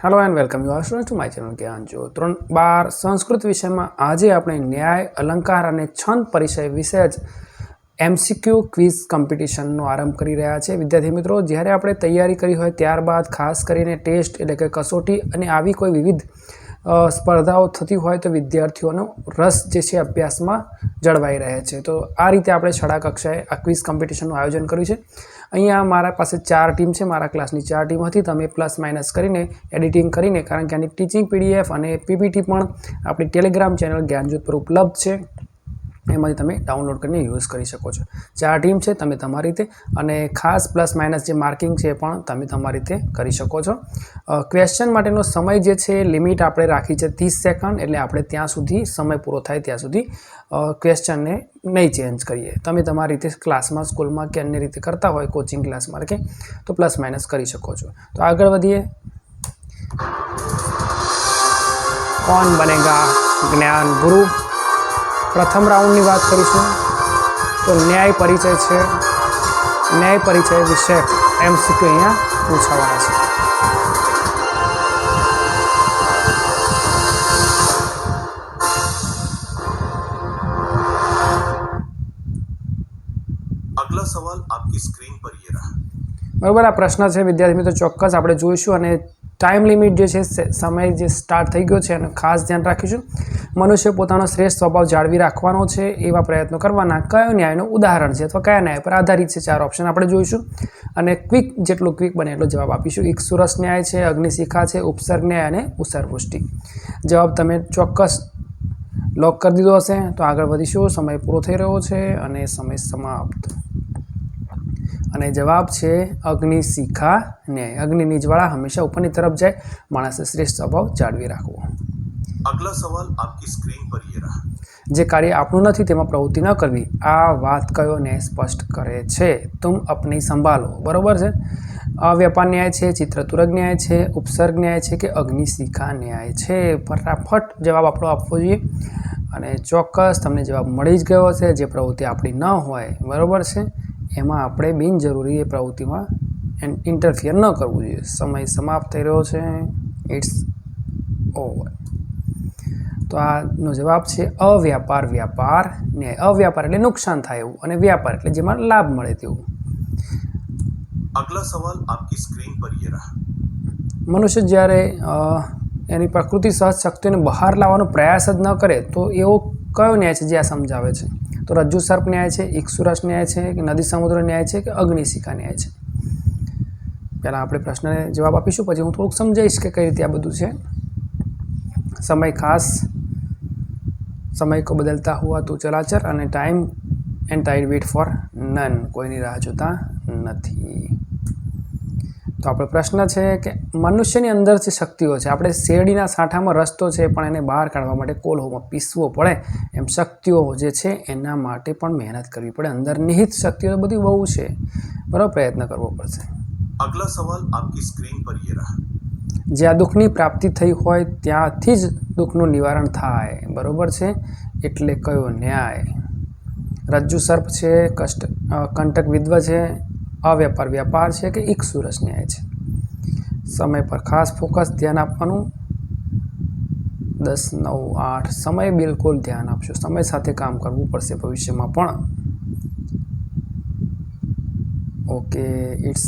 Hello and welcome you are students to my channel Gyan जो 3 संस्कृत विषय में आज આપણે ન્યાય અલંકાર અને છંદ પરિચય વિશે જ એમસીક્યુ ક્વિઝ કોમ્પિટિશનનો આરંભ કરી રહ્યા છે। વિદ્યાર્થી મિત્રો, જ્યારે આપણે તૈયારી કરી હોય ત્યારબાદ ખાસ કરીને ટેસ્ટ એટલે કે કસોટી અને આવી કોઈ વિવિધ સ્પર્ધાઓ થતી હોય તો વિદ્યાર્થીઓનો રસ જે છે અભ્યાસમાં જળવાઈ રહે છે। તો આ રીતે આપણે શાળા કક્ષાએ આ ક્વિઝ કોમ્પિટિશનનું આયોજન કર્યું છે। અહીંયા મારા પાસે 4 ટીમ છે, મારા ક્લાસની 4 ટીમ હતી। તમે પ્લસ માઇનસ કરીને એડિટિંગ કરીને, કારણ કે આની ટીચિંગ પીડીએફ અને પીપીટી પણ આપણી ટેલિગ્રામ ચેનલ જ્ઞાનજ્યોત પર ઉપલબ્ધ છે, એમાંથી તમે ડાઉનલોડ કરીને યુઝ કરી શકો છો। 4 ટીમ છે, તમે તમારી રીતે અને ખાસ પ્લસ માઇનસ જે માર્કિંગ છે પણ તમે તમારી રીતે કરી શકો છો। ક્વેશ્ચન માટેનો સમય જે છે લિમિટ આપણે રાખી છે 30 સેકન્ડ, એટલે આપણે ત્યાં સુધી સમય પૂરો થાય ત્યાં સુધી ક્વેશ્ચનને નહીં ચેન્જ કરીએ। તમે તમારી રીતે ક્લાસમાં, સ્કૂલમાં કે અન્ય રીતે કરતા હોય કોચિંગ ક્લાસમાં કે તો પ્લસ માઇનસ કરી શકો છો। તો આગળ વધીએ। કોણ બનેગા જ્ઞાન ગુરુ, પ્રથમ રાઉન્ડની વાત કરીશું તો ન્યાય પરિચય છે। ન્યાય પરિચય વિશે એમસીક્યુ અહીંયા પૂછાવાના છે। अगला सवाल आपकी स्क्रीन पर ये रहा। बराबर, आ प्रश्न है विद्यार्थी मित्रों, ચોક્કસ આપણે જોઈશું અને ટાઈમ લિમિટ જે છે, સમય જે સ્ટાર્ટ થઈ ગયો છે એનું ખાસ ધ્યાન રાખીશું। મનુષ્ય પોતાનો શ્રેષ્ઠ સ્વભાવ જાળવી રાખવાનો છે એવા પ્રયત્નો કરવાના કયો ન્યાયનું ઉદાહરણ છે અથવા કયા ન્યાય પર આધારિત છે? 4 ઓપ્શન આપણે જોઈશું અને ક્વિક જેટલું ક્વિક બને એટલો જવાબ આપીશું। ઇક્ષુરસ ન્યાય છે, અગ્નિશિખા છે, ઉપસર્ગ ન્યાય અને ઉસરવૃષ્ટિ। જવાબ તમે ચોક્કસ લોક કરી દીધો હશે તો આગળ વધીશું। સમય પૂરો થઈ રહ્યો છે અને સમય સમાપ્ત। અને જવાબ છે અગ્નિશિખા ન્યાય। અગ્નિની જ્વાળા હંમેશા ઉપરની તરફ જાય, માણસે શ્રેષ્ઠ સ્વભાવ જાળવી રાખવો। अगला सवाल आपकी स्क्रीन पर ये रहा। જે કાર્ય આપણું નથી તેમાં પ્રવૃત્તિ ન કરવી, આ વાત કયો ન્યાય સ્પષ્ટ કરે છે? તુમ અપની સંભાલો, બરોબર છે। અવ્યાપાર ન્યાય છે, ચિત્રતુરગ ન્યાય છે, ઉપસર્ગ ન્યાય છે કે અગ્નિશિખા ન્યાય છે? ફટાફટ જવાબ આપણો આપવો જોઈએ અને ચોક્કસ તમને જવાબ મળી જ ગયો હશે। જે પ્રવૃત્તિ આપણી ન હોય, બરોબર છે, એમાં આપણે બિનજરૂરી એ પ્રવૃત્તિમાં ઇન્ટરફિયર ન કરવું જોઈએ। સમય સમાપ્ત થઈ રહ્યો છે, ઇટ્સ ઓવર। તો આનો જવાબ છે અવ્યાપાર વ્યાપાર ન્યાય। અવ્યાપાર એટલે નુકસાન થાય એવું અને વ્યાપાર એટલે જેમાં લાભ મળે તેવું। अगला सवाल आपकी स्क्रीन पर ये रहा। મનુષ્ય જ્યારે એની પ્રકૃતિ સહજ શક્તિઓને બહાર લાવવાનો પ્રયાસ જ ન કરે તો એવો કયો ન્યાય છે જે આ સમજાવે છે? તો રજ્જુ સર્પ ન્યાય છે, ઇક્ષુરસ ન્યાય છે કે નદી સમુદ્ર ન્યાય છે કે અગ્નિશિખા ન્યાય છે? પહેલાં આપણે પ્રશ્નને જવાબ આપીશું, પછી હું થોડુંક સમજાવીશ કે કઈ રીતે આ બધું છે। સમય ખાસ, સમય કો બદલતા હુઆ તો ચલાચર અને time and tide wait for none, કોઈની રાહ જોતા નથી। તો આપણો પ્રશ્ન છે કે મનુષ્યની અંદર જે શક્તિઓ છે, આપણે શેરડીના સાંઠામાં રસ્તો છે પણ એને બહાર કાઢવા માટે કોલ્હોમાં પીસવો પડે, એમ શક્તિઓ જે છે એના માટે પણ મહેનત કરવી પડે। અંદર નિહિત શક્તિઓ બધી બહુ છે, બરાબર, પ્રયત્ન કરવો પડશે। अगला सवाल आपकी स्क्रीन पर ये रहा। જ્યાં દુઃખની પ્રાપ્તિ થઈ હોય ત્યાંથી જ દુઃખનું નિવારણ થાય, બરાબર છે, એટલે કયો ન્યાય? રજ્જુ સર્પ છે, કંટક વિદ્વ છે, અવ્યાપાર વ્યાપાર છે કે ઇક્ષુરસ ન્યાય છે? સમય પર ખાસ ફોકસ, ધ્યાન આપવાનું। 10, 9, 8 સમય બિલકુલ ધ્યાન આપશો, સમય સાથે કામ કરવું પડશે ભવિષ્યમાં પણ। Okay, it's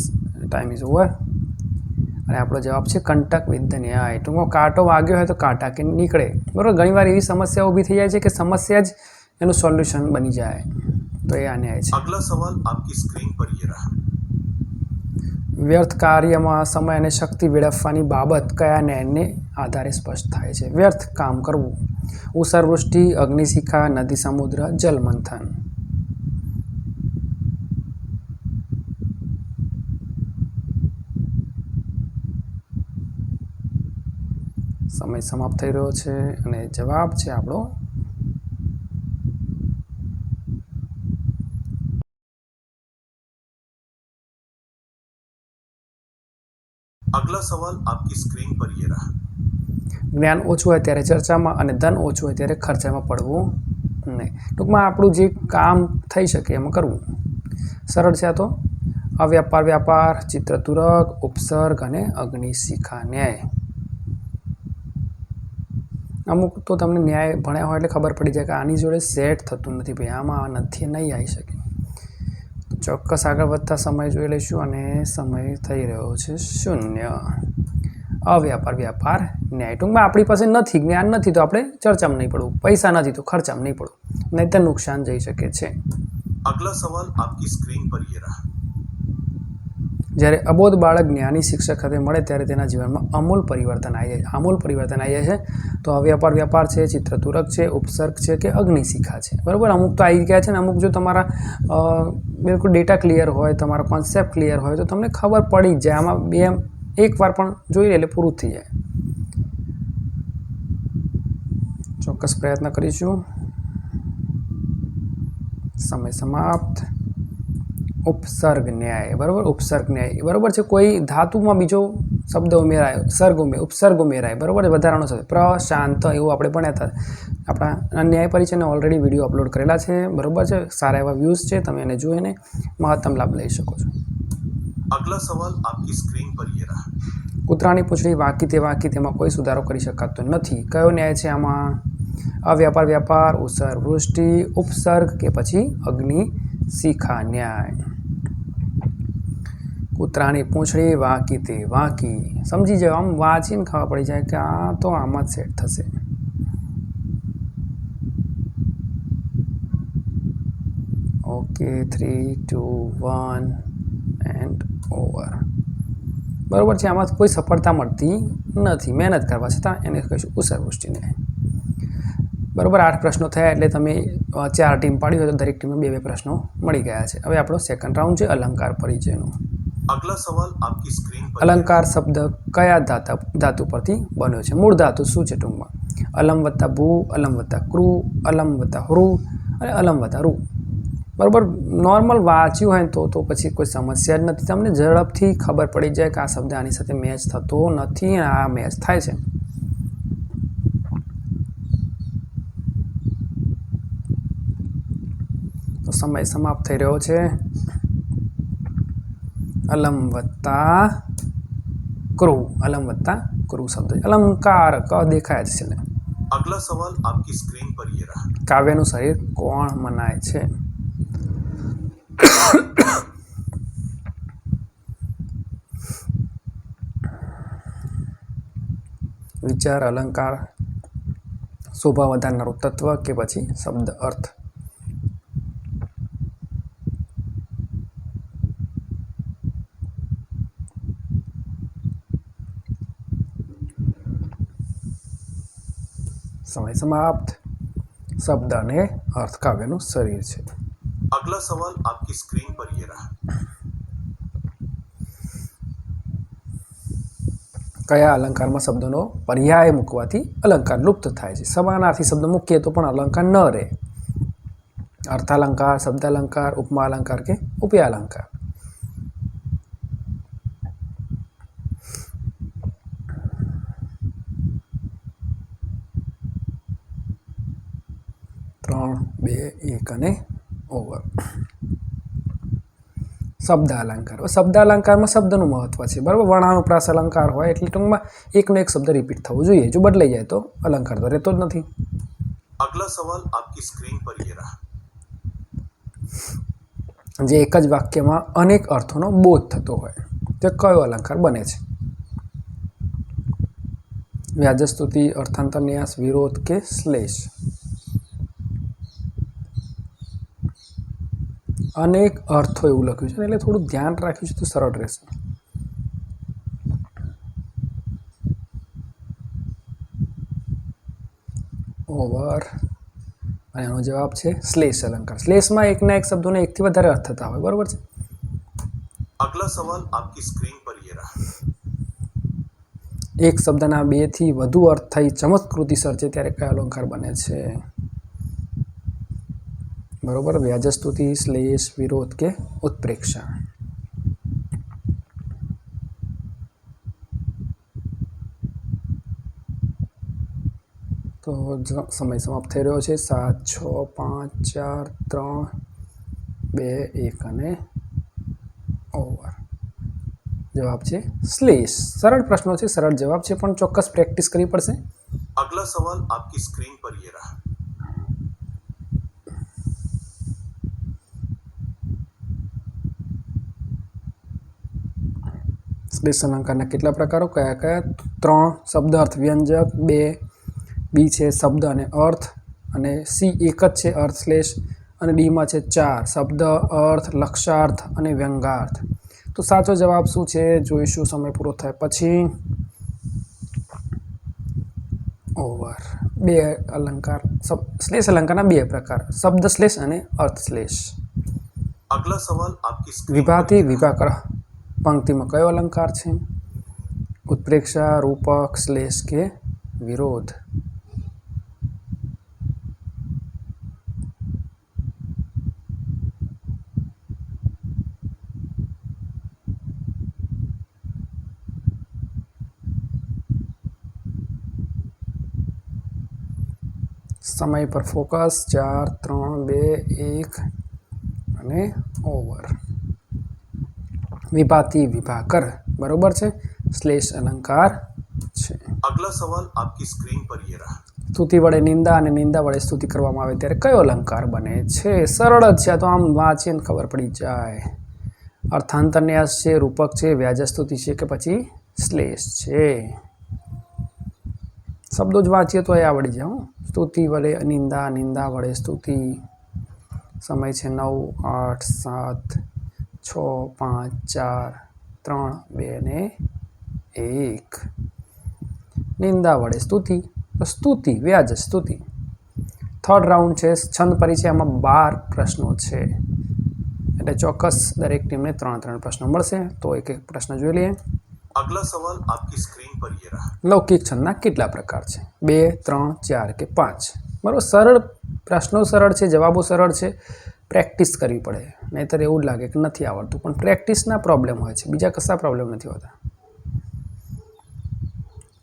time is over અને આપણો જવાબ છે કંટક વિદ્ધ ન્યાય। ટૂંકમાં કાંટો વાગ્યો હોય તો કાંટા કે નીકળે, બરાબર। ઘણીવાર એવી સમસ્યા ઊભી થઈ જાય છે કે સમસ્યા જ એનું સોલ્યુશન બની જાય, તો એ આ ન્યાય છે। अगला सवाल आपकी स्क्रीन पर ये रहा। વ્યર્થ કાર્યમાં સમય અને શક્તિ વેડફવાની બાબત કયા ન્યાયને આધારે સ્પષ્ટ થાય છે? વ્યર્થ કામ કરવું, ઉસરવૃષ્ટિ, અગ્નિશિખા, નદી સમુદ્ર, જલમંથન? સમય સમાપ્ત થઈ રહ્યો છે અને જવાબ છે આપણો अगला सवाल आपकी स्क्रीन पर ये रहा। જ્ઞાન ઓછું હોય ત્યારે ચર્ચામાં અને ધન ઓછું હોય ત્યારે ખર્ચામાં પડવું નહીં। ટૂંકમાં આપણું જે કામ થઈ શકે એમાં કરવું। સરળ છે આ તો। અવ્યાપાર વ્યાપાર, ચિત્રતુરગ, ઉપસર્ગ અને અગ્નિશિખા ન્યાય। અમુક તો તમને ન્યાય ભણ્યા હોય એટલે ખબર પડી જાય કે આની જોડે સેટ થતું નથી ભાઈ, આમાં નથી, નહીં આવી શકે. ચોક્કસ આગળ વધતા સમય જોઈ લઈશું અને સમય થઈ રહ્યો છે 0. અવ્યાપાર વ્યાપાર ન્યાય. ટૂંકમાં આપણી પાસે નથી, જ્ઞાન નથી તો આપણે ચર્ચામાં નહીં પડવું, પૈસા નથી તો ખર્ચામાં નહીં પડવું, નહીં તો નુકસાન જઈ શકે છે. अगला सवाल आपकी स्क्रीन पर ये रहा. જ્યારે અબોધ બાળક જ્ઞાની શિક્ષક સાથે મળે ત્યારે તેના જીવનમાં અમૂલ પરિવર્તન આવી જાય છે. આમૂલ પરિવર્તન આવી જાય છે. તો અવ્યાપાર વ્યાપાર છે, ચિત્રતુરક છે, ઉપસર્ગ છે કે અગ્નિશિખા છે, બરાબર. અમુક તો આવી ગયા છે ને અમુક જો તમારા બિલકુલ ડેટા ક્લિયર હોય, તમારો કોન્સેપ્ટ ક્લિયર હોય તો તમને ખબર પડી જ જાય. આમાં બે એકવાર પણ જોઈ લે એટલે પૂરું થઈ જાય. ચોક્કસ પ્રયત્ન કરીશું. સમય સમાપ્ત. ઉપસર્ગ ન્યાય, બરાબર. ઉપસર્ગ ન્યાય, બરાબર છે. કોઈ ધાતુમાં બીજો શબ્દ ઉમેરાય, ઉપસર્ગ ઉમેરાય, બરાબર. વધારાનો શબ્દ પ્રશાંત એવું આપણે ભણ્યા હતા. આપણા ન્યાય પરિચયને ઓલરેડી વિડીયો અપલોડ કરેલા છે, બરાબર છે. સારા એવા વ્યૂઝ છે, તમે એને જોઈને મહત્તમ લાભ લઈ શકો છો. अगला सवाल आपकी स्क्रीन पर ये रहा. કૂતરાની પૂંછડી વાંકી તેમાં કોઈ સુધારો કરી શકાતો નથી. કયો ન્યાય છે આમાં? અવ્યાપાર વ્યાપાર, ઉત્સર્ગ વૃષ્ટિ, ઉપસર્ગ કે પછી અગ્નિ શિખા ન્યાય. કૂતરાની પૂંછડી વાંકી, સમજી જાવ, આમ વાંચીને ખબર પડી જાય કે આ તો આમાં જ સેટ થશે. Okay, 3, 2, 1 and over. બરાબર છે. આમાં કોઈ સફળતા મળતી નથી, મહેનત કરવા છતાં એને કહીશું ઉત્સર્ગવૃષ્ટિ ન્યાય. બરાબર. 8 પ્રશ્નો થયા એટલે તમે 4 ટીમ પાડી હોય તો દરેક ટીમને 2 પ્રશ્નો મળી ગયા છે. હવે આપણો સેકન્ડ રાઉન્ડ છે અલંકાર પરિચયનો. अगला सवाल आपकी स्क्रीन पर. અલંકાર શબ્દ કયા ધાતુ પરથી બન્યો છે? મૂળ ધાતુ શું છે ટૂંકમાં? અલમ વત્તા ભૂ, અલમ વત્તા ક્રુ, અલમ વત્તા હૃ અને અલમ વત્તા રૂ. બરાબર. નોર્મલ વાંચ્યું હોય તો પછી કોઈ સમસ્યા જ નથી. તમને ઝડપથી ખબર પડી જાય કે આ શબ્દ આની સાથે મેચ થતો નથી, આ મેચ થાય છે. તો સમય સમાપ્ત થઈ રહ્યો છે. અલમ વત્તા ક્રુ શબ્દ. અલંકાર ક દેખાય છે ને. अगला सवाल आपकी स्क्रीन पर ये रहा. કાવ્યનું શરીર કોણ મનાય છે? વિચાર, અલંકાર, શોભા વધારનારું તત્વ કે પછી શબ્દ અર્થ? સમય સમાપ્ત. શબ્દ અને અર્થ કાવ્યનું શરીર છે. अगला सवाल आपकी स्क्रीन पर ये रहा. કયા અલંકારમાં શબ્દનો પર્યાય મૂકવાથી અલંકાર લુપ્ત થાય છે? સમાનાર્થી શબ્દ મૂકીએ તો પણ અલંકાર ન રહે. અર્થાલંકાર, શબ્દાલંકાર, ઉપમા અલંકાર કે ઉપયાલંકાર? ત્રણ, 2, 1 અને ઓવર. શબ્દાલંકાર. શબ્દાલંકારમાં શબ્દનું મહત્વ છે, બરાબર. વર્ણાનુપ્રાસ અલંકાર હોય એટલે ટૂંકમાં એકનો એક શબ્દ રિપીટ થવો જોઈએ. જો બદલાઈ જાય તો અલંકાર તો રહેતો જ નથી. अगला सवाल आपकी स्क्रीन पर ये रहा. જે એક જ વાક્યમાં અનેક અર્થોનો બોધ થતો હોય તે કયો અલંકાર બને છે? વ્યાજસ્તુતિ, અર્થાંતરન્યાસ, વિરોધ કે શ્લેષ? અનેક અર્થો એવું લખ્યું છે એટલે થોડું ધ્યાન રાખ્યું છે તો સરળ રહેશે. ઓવર. અને એનો જવાબ છે શ્લેષ અલંકાર. શ્લેષમાં એકના એક શબ્દોને એકથી વધારે અર્થ થતા હોય, બરાબર છે. अगला सवाल आपकी स्क्रीन पर ये रहा. એક શબ્દના 2 થી વધુ અર્થ થઈ ચમત્કૃતિ સર્જે ત્યારે કયો અલંકાર બને છે? બરોબર. વ્યાજસ્તુતિ, શ્લેષ, વિરોધ કે ઉત્પ્રેક્ષા? તો સમય સમાપ્ત થઈ રહ્યો છે. 7, 6, 5, 4, 3, 2, 1 અને ઓવર. જવાબ છે શ્લેષ. સરળ પ્રશ્નો છે, સરળ જવાબ છે, પણ ચોક્કસ પ્રેક્ટિસ કરવી પડશે. अगला सवाल आपकी स्क्रीन पर ये रहा। શ્લેષ અલંકારના કેટલા પ્રકારો, કયા કયા? 3 શબ્દ અર્થ વ્યંજક, 2 બી છે શબ્દ અને અર્થ, અને સી એક જ છે અર્થ શ્લેષ, અને ડીમાં છે 4 શબ્દ અર્થ લક્ષાર્થ અને વ્યંગાર્થ. તો સાચો જવાબ શું છે જોઈશું સમય પૂરો થાય પછી. ઓવર. 2 અલંકાર, શ્લેષ અલંકારના 2 પ્રકાર, શબ્દ શ્લેષ અને અર્થ શ્લેષ. अगला सवाल आपकी स्क्रीन વિભાથી વિભાકર પંક્તિમાં કયો અલંકાર છે? ઉત્પ્રેક્ષા, રૂપક, શ્લેષ કે વિરોધ? સમય પર ફોકસ. 4 3 2 1 અને ઓવર. વિભાતી વિભાકર બરોબર છે, શ્લેષ અલંકાર છે. अगला सवाल आपकी स्क्रीन पर ये रहा। સ્તુતિ વડે નિંદા અને નિંદા વડે સ્તુતિ કરવામાં આવે ત્યારે કયો અલંકાર બને છે? સરળ જ છે, તો આમ વાંચીને ખબર પડી જાય. અર્થાંતરન્યાસ છે, રૂપક છે, વ્યાજસ્તુતિ છે કે પછી શ્લેષ છે? શબ્દો જ વાંચીએ તો એ આવડી જાય. સ્તુતિ વડે નિંદા, નિંદા વડે સ્તુતિ. સમય છે 9 8 7 6 5 4 3 2 ને 1. નિંદા વડે સ્તુતિ, સ્તુતિ વ્યાજ સ્તુતિ. થર્ડ રાઉન્ડ છે છંદ પરિચય, આમાં 12 પ્રશ્નો છે, એટલે ચોક્કસ દરેક ટીમને 3 પ્રશ્નો મળશે. તો એક એક પ્રશ્ન જોઈ લઈએ. अगला सवाल आपकी स्क्रीन पर ये रहा। લૌકિક છંદના કેટલા પ્રકાર છે? 2 3 4 કે 5? બરાબર, સરળ પ્રશ્નો સરળ છે, જવાબો સરળ છે, પ્રેક્ટિસ કરવી પડે, નહીંતર એવું જ લાગે કે નથી આવડતું. પણ પ્રેક્ટિસના પ્રોબ્લેમ હોય છે, બીજા કશા પ્રોબ્લેમ નથી હોતા.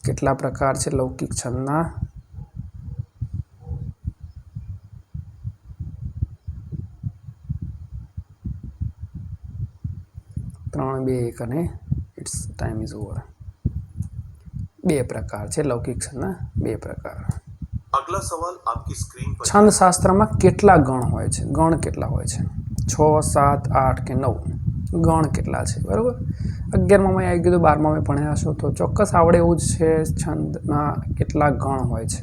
કેટલા પ્રકાર છે લૌકિક છંદના? ત્રણ, 2, 1 અને ઇટ્સ ટાઈમ ઇઝ ઓવર. 2 પ્રકાર છે લૌકિક છંદના, 2 પ્રકાર. अगला सवाल आपकी स्क्रीन पर છંદ શાસ્ત્રમાં કેટલા ગણ હોય છે? ગણ કેટલા હોય છે? 6 7 8 કે 9? ગણ કેટલા છે? બરાબર, 11માં આવી ગયું, 12માં ભણ્યા હશો તો ચોક્કસ આવડે એવું જ છે. છંદના કેટલા ગણ હોય છે?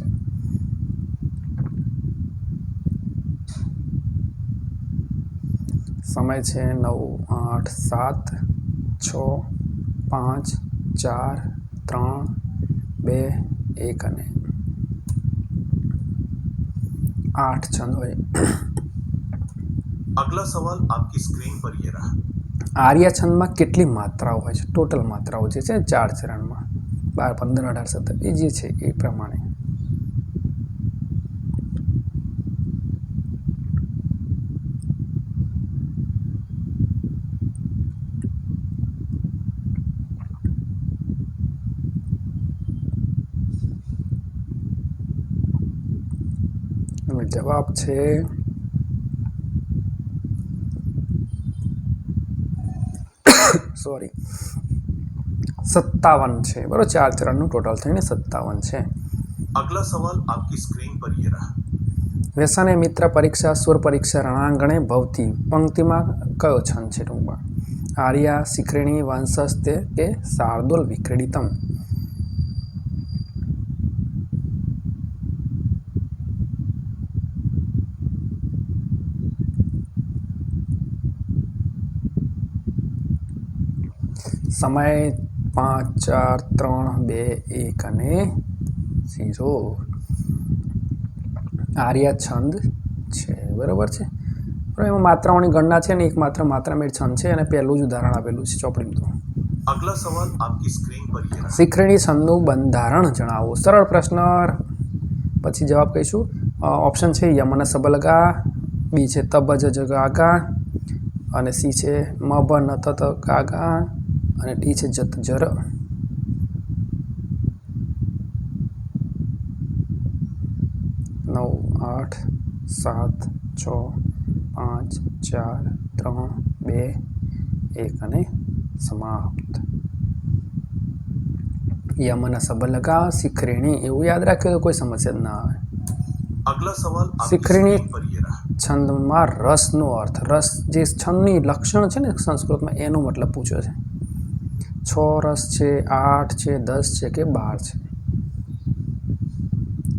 સમય છે 9 8 7 6 5 4 3 2 1 અને 8 છંદ હોય. अगला सवाल आपकी स्क्रीन पर ये रहा। આર્ય છંદમાં કેટલી માત્રાઓ હોય છે? ટોટલ માત્રાઓ જે છે 4 ચરણમાં 12 15 18 17 એ જે છે એ પ્રમાણે. અને જવાબ છે સોરી 57 છે. બરાબર, 4 ચરણનું ટોટલ થઈને 57 છે. अगला सवाल आपकी स्क्रीन पर ये रहा। વ્યસને મિત્ર પરીક્ષા સુર પરીક્ષા રણાંગણે ભવતી પંક્તિમાં કયો છંદ છે? ટૂંકમાં આર્યા, શિખરિણી, વંશસ્તે કે શાર્દુલ વિક્રીડિતમ? સમય 5 4 3 2 1 અને 0. આર્ય છંદ છે, બરાબર છે. પણ એમાં માત્રાઓની ગણના છે ને એક માત્ર માત્રામેળ છંદ છે, અને પહેલું જ ઉદાહરણ આપેલું છે ચોપડીમાં. તો अगला सवाल आपकी स्क्रीन पर ये रहा। શિખરિણી છંદનું બંધારણ જણાવો. સરળ પ્રશ્ન, પછી જવાબ કહીશું. ઓપ્શન છે યમન સબલગા, બી છે તબજ જગાગા, અને સી છે મબ નત ગાગા, અને ડી છે જત જર. નવ 8 7 6 5 4 3 2 1 અને સમાપ્ત. યમન સબલગા શિખરીણી એવું યાદ રાખ્યું તો કોઈ સમસ્યા જ ના આવે. अगला सवाल आपकी शिखरिणी स्क्रीन पर ये रहा. છંદમાં રસનો અર્થ, રસ જે છંદની લક્ષણ છે ને સંસ્કૃતમાં એનો મતલબ પૂછ્યો છે. 6 રસ છે, 8 છે, 10 છે કે 12 છે.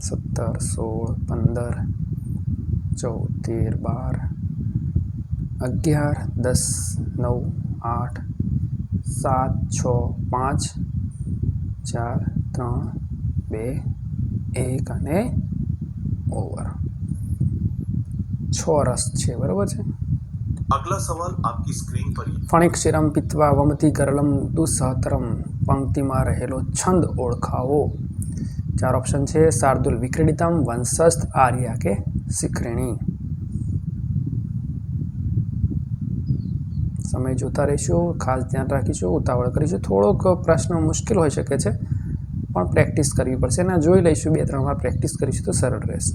17, 16, 15, 14, 13, 12, 11, 10, 9, 8, 7, 6, 5, 4, 3, 2, 1 અને ઓવર. 6 રસ છે, બરાબર છે. अगला सवाल आपकी स्क्रीन पर ये. ફણિક્ષિરમ પિત્વા વમતી ગરલમ દુસહતરમ પંક્તિમાં રહેલો છંદ ઓળખાવો. 4 ઓપ્શન છે. શાર્દુલ વિક્રીડિતમ, વંશસ્થ, આર્યા કે શિખરીણી. સમય જોતા રહીશું, ખાસ ધ્યાન રાખીશું, ઉતાવળ કરીશું. થોડોક પ્રશ્ન મુશ્કેલ હોઈ શકે છે પણ પ્રેક્ટિસ કરવી પડશે અને જોઈ લઈશું. 2-3 વાર પ્રેક્ટિસ કરીશું તો સરળ રહેશે.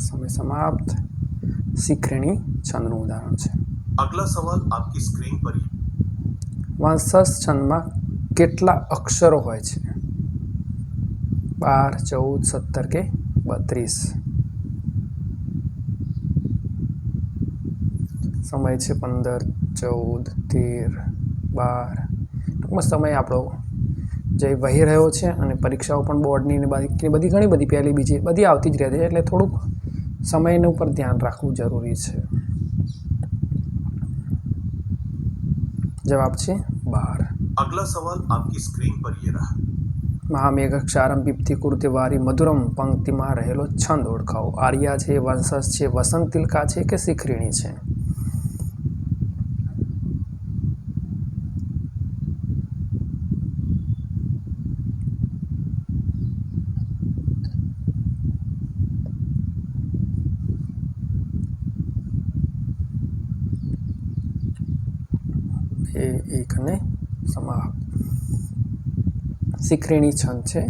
સમય સમાપ્ત. શિખરીણી છંદનું ઉદાહરણ છે. अगला सवाल आपकी स्क्रीन पर ये. વંશસ્થ છંદમાં કેટલા અક્ષરો હોય છે? 12, 14, 17 કે 32. સમય છે 15, 14, 13, 12. ટૂંકમાં સમય આપણો જે વહી રહ્યો છે અને પરીક્ષાઓ પણ બોર્ડની ને બધી ઘણી બધી પહેલી બીજી બધી આવતી જ રહે છે એટલે થોડુંક સમયનું ઉપર ધ્યાન રાખવું જરૂરી છે. જવાબ છે 12. अगला सवाल आपकी स्क्रीन पर ये रहा. મહામેઘક્ષારમ પીપથી કુર્તે વારી મધુરમ પંક્તિમાં રહેલો છંદ ઓળખાવો. આર્યા છે, વંશસ્થ છે, વસંત તિલકા છે કે શિખરીણી છે? એક અને સમાપ્ત. શિખરીણી છંદ છે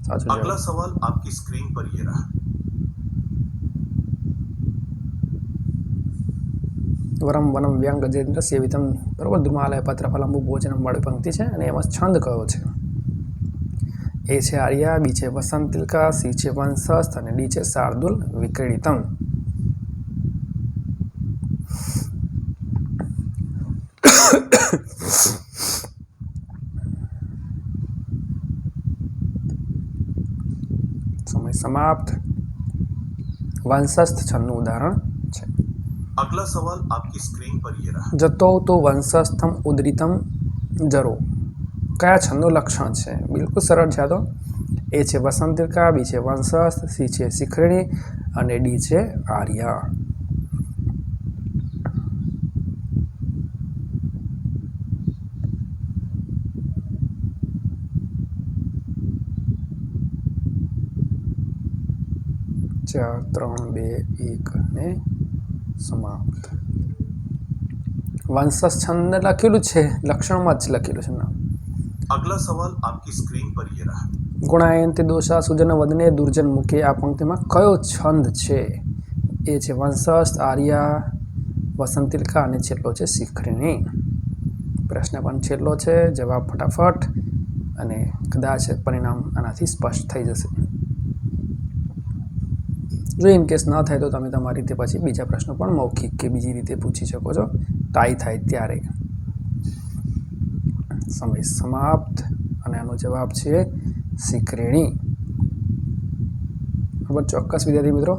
સાચો જવાબ. अगला सवाल आपकी स्क्रीन पर ये रहा. વરમ વનમ વ્યંગ ગજેન્દ્ર સેવિતમ, બરોબર. ધ્રુમાલય પત્રફલંબુ ભોજનમ વાળી પંક્તિ છે અને એમાં છંદ કયો છે? એ છે આર્યા, બી છે વસંત તિલકા, સી છે વંશસ્થ અને ડી છે શાર્દુલ વિક્રીડિતમ. સમય સમાપ્ત. વંશસ્થ છંદનું ઉદાહરણ છે. अगला सवाल आपकी स्क्रीन पर ये रहा. જતો તો વંશસ્થમ ઉદરિતમ જરો કયા છંદનું લક્ષણ છે? બિલકુલ સરળ છે. તો એ છે વસંત તિલકા, બી છે વંશસ્થ, સી છે શિખરીણી અને ડી છે આર્યા. ચાર, 3, 2, 1 અને સમાપ્ત. વંશસ્થ છંદ લખેલું છે, લક્ષણમાં જ લખેલું છે નામ. अगला सवाल आपकी स्क्रीन पर ये रहा. ગુણાયંતે દોષા સુજન વદને દુર્જન મુખે આ પંક્તિમાં કયો છંદ છે? એ છે વંશસ્થ, આર્યા, વસંત તિલકા અને છેલ્લો છે શિખરીણી. પ્રશ્ન પણ છેલ્લો છે. જવાબ ફટાફટ અને કદાચ પરિણામ આનાથી સ્પષ્ટ થઈ જશે. જો ઇન કેસ ન થાય તો તમે તમારી રીતે પછી બીજા પ્રશ્નો પણ મૌખિક કે બીજી રીતે પૂછી શકો છો ટાઈ થાય ત્યારે. સમય સમાપ્ત અને આનો જવાબ છે શિખરીણી. બરાબર. ચોક્કસ વિદ્યાર્થી મિત્રો,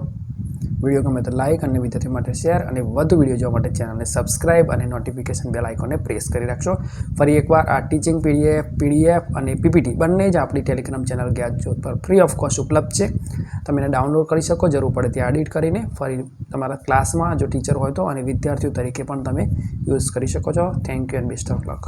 વિડીયો ગમે તો લાઇક અને વિદ્યાર્થીઓ માટે શેર અને વધુ વિડીયો જોવા માટે ચેનલને સબસ્ક્રાઇબ અને નોટિફિકેશન બેલ આઇકોનને પ્રેસ કરી રાખશો. ફરી એકવાર આ ટીચિંગ પીડીએફ અને પીપીટી બંને જ આપણી ટેલિગ્રામ ચેનલ જ્ઞાત જ્યોત પર ફ્રી ઓફ કોસ્ટ ઉપલબ્ધ છે. તમે એને ડાઉનલોડ કરી શકો, જરૂર પડે ત્યાં એડિટ કરીને ફરી તમારા ક્લાસમાં જો ટીચર હોય તો અને વિદ્યાર્થીઓ તરીકે પણ તમે યુઝ કરી શકો છો. Thank you and best of luck.